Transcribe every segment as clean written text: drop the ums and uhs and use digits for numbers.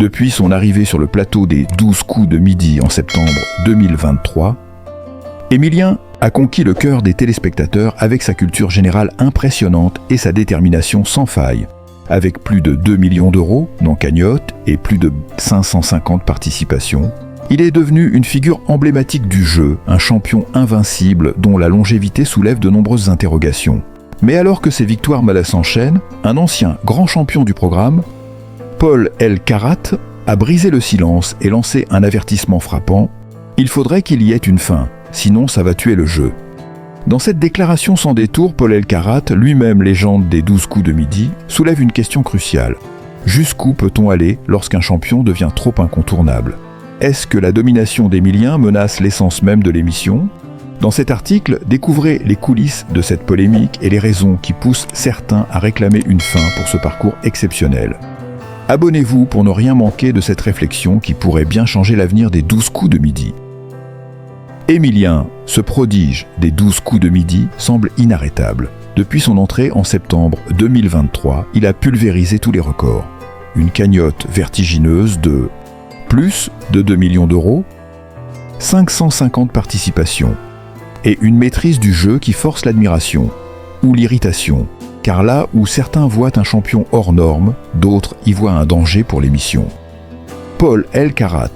Depuis son arrivée sur le plateau des 12 coups de midi en septembre 2023, Emilien a conquis le cœur des téléspectateurs avec sa culture générale impressionnante et sa détermination sans faille. Avec plus de 2 millions d'euros dans cagnotte et plus de 550 participations, il est devenu une figure emblématique du jeu, un champion invincible dont la longévité soulève de nombreuses interrogations. Mais alors que ces victoires malades s'enchaînent, un ancien grand champion du programme, Paul Elkarat, a brisé le silence et lancé un avertissement frappant. Il faudrait qu'il y ait une fin, sinon ça va tuer le jeu. Dans cette déclaration sans détour, Paul Elkarat, lui-même légende des 12 coups de midi, soulève une question cruciale. Jusqu'où peut-on aller lorsqu'un champion devient trop incontournable ? Est-ce que la domination d'Emilien menace l'essence même de l'émission ? Dans cet article, découvrez les coulisses de cette polémique et les raisons qui poussent certains à réclamer une fin pour ce parcours exceptionnel. Abonnez-vous pour ne rien manquer de cette réflexion qui pourrait bien changer l'avenir des 12 coups de midi. Emilien, ce prodige des 12 coups de midi, semble inarrêtable. Depuis son entrée en septembre 2023, il a pulvérisé tous les records. Une cagnotte vertigineuse de plus de 2 millions d'euros, 550 participations, et une maîtrise du jeu qui force l'admiration, ou l'irritation, car là où certains voient un champion hors norme, d'autres y voient un danger pour l'émission. Paul Elkarat,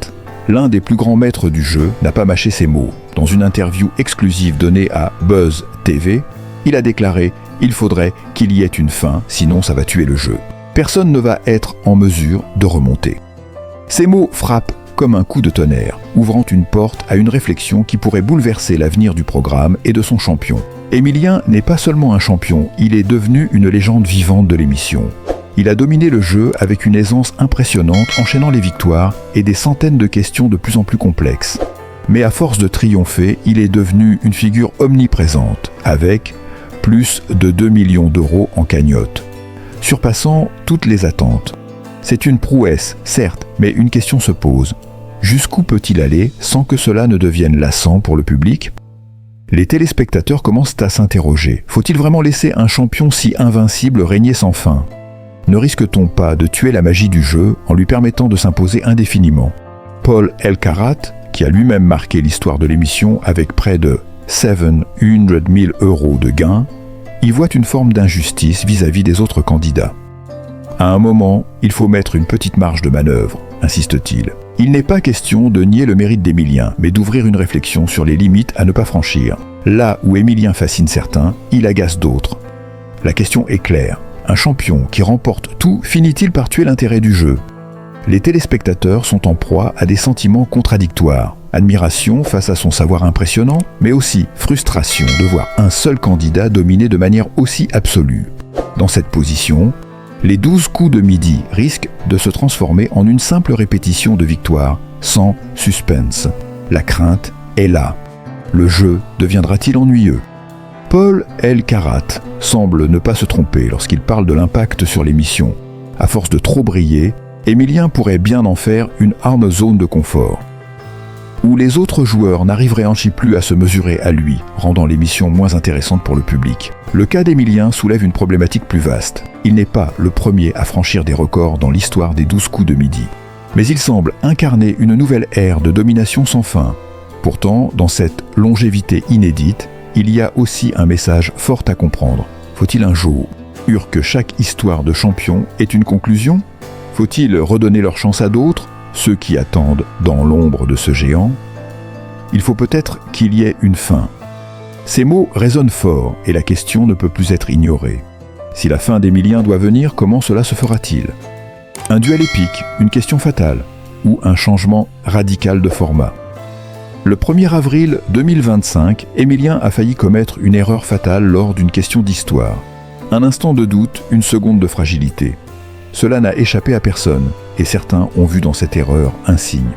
l'un des plus grands maîtres du jeu, n'a pas mâché ses mots. Dans une interview exclusive donnée à Buzz TV, il a déclaré « Il faudrait qu'il y ait une fin, sinon ça va tuer le jeu. Personne ne va être en mesure de remonter. » Ces mots frappent comme un coup de tonnerre, ouvrant une porte à une réflexion qui pourrait bouleverser l'avenir du programme et de son champion. Emilien n'est pas seulement un champion, il est devenu une légende vivante de l'émission. Il a dominé le jeu avec une aisance impressionnante, enchaînant les victoires et des centaines de questions de plus en plus complexes. Mais à force de triompher, il est devenu une figure omniprésente, avec plus de 2 millions d'euros en cagnotte, surpassant toutes les attentes. C'est une prouesse, certes, mais une question se pose. Jusqu'où peut-il aller sans que cela ne devienne lassant pour le public ? Les téléspectateurs commencent à s'interroger. Faut-il vraiment laisser un champion si invincible régner sans fin ? Ne risque-t-on pas de tuer la magie du jeu en lui permettant de s'imposer indéfiniment ? Paul Elkarat, qui a lui-même marqué l'histoire de l'émission avec près de 700 000 euros de gains, y voit une forme d'injustice vis-à-vis des autres candidats. À un moment, il faut mettre une petite marge de manœuvre, insiste-t-il. Il n'est pas question de nier le mérite d'Emilien, mais d'ouvrir une réflexion sur les limites à ne pas franchir. Là où Emilien fascine certains, il agace d'autres. La question est claire. Un champion qui remporte tout finit-il par tuer l'intérêt du jeu ? Les téléspectateurs sont en proie à des sentiments contradictoires. Admiration face à son savoir impressionnant, mais aussi frustration de voir un seul candidat dominer de manière aussi absolue. Dans cette position, les 12 coups de midi risquent de se transformer en une simple répétition de victoire, sans suspense. La crainte est là. Le jeu deviendra-t-il ennuyeux ? Paul Elkarat semble ne pas se tromper lorsqu'il parle de l'impact sur l'émission. À force de trop briller, Emilien pourrait bien en faire une arme zone de confort, où les autres joueurs n'arriveraient plus à se mesurer à lui, rendant l'émission moins intéressante pour le public. Le cas d'Emilien soulève une problématique plus vaste. Il n'est pas le premier à franchir des records dans l'histoire des 12 coups de midi. Mais il semble incarner une nouvelle ère de domination sans fin. Pourtant, dans cette longévité inédite, il y a aussi un message fort à comprendre. Faut-il un jour que chaque histoire de champion ait une conclusion ? Faut-il redonner leur chance à d'autres, ceux qui attendent dans l'ombre de ce géant ? Il faut peut-être qu'il y ait une fin. Ces mots résonnent fort et la question ne peut plus être ignorée. Si la fin d'Emilien doit venir, comment cela se fera-t-il ? Un duel épique, une question fatale, ou un changement radical de format ? Le 1er avril 2025, Emilien a failli commettre une erreur fatale lors d'une question d'histoire. Un instant de doute, une seconde de fragilité. Cela n'a échappé à personne, et certains ont vu dans cette erreur un signe.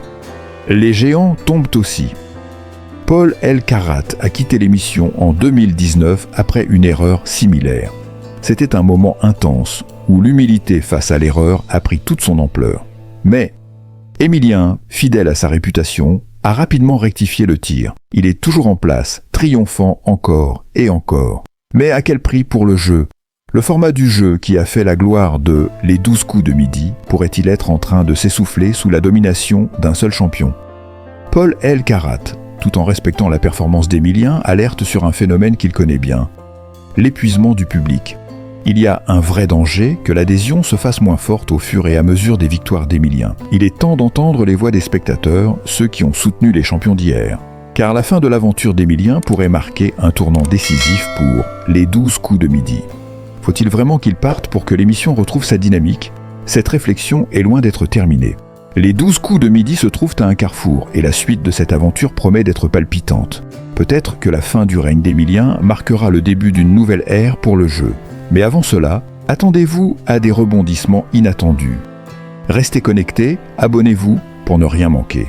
Les géants tombent aussi. Paul Elkarat a quitté l'émission en 2019 après une erreur similaire. C'était un moment intense, où l'humilité face à l'erreur a pris toute son ampleur. Mais Emilien, fidèle à sa réputation, a rapidement rectifié le tir. Il est toujours en place, triomphant encore et encore. Mais à quel prix pour le jeu ? Le format du jeu qui a fait la gloire de Les 12 coups de midi pourrait-il être en train de s'essouffler sous la domination d'un seul champion? Paul L. Carat, tout en respectant la performance d'Emilien, alerte sur un phénomène qu'il connaît bien: l'épuisement du public. Il y a un vrai danger que l'adhésion se fasse moins forte au fur et à mesure des victoires d'Emilien. Il est temps d'entendre les voix des spectateurs, ceux qui ont soutenu les champions d'hier. Car la fin de l'aventure d'Emilien pourrait marquer un tournant décisif pour Les 12 coups de midi. Faut-il vraiment qu'il parte pour que l'émission retrouve sa dynamique? Cette réflexion est loin d'être terminée. Les 12 coups de midi se trouvent à un carrefour et la suite de cette aventure promet d'être palpitante. Peut-être que la fin du règne d'Emilien marquera le début d'une nouvelle ère pour le jeu. Mais avant cela, attendez-vous à des rebondissements inattendus. Restez connectés, abonnez-vous pour ne rien manquer.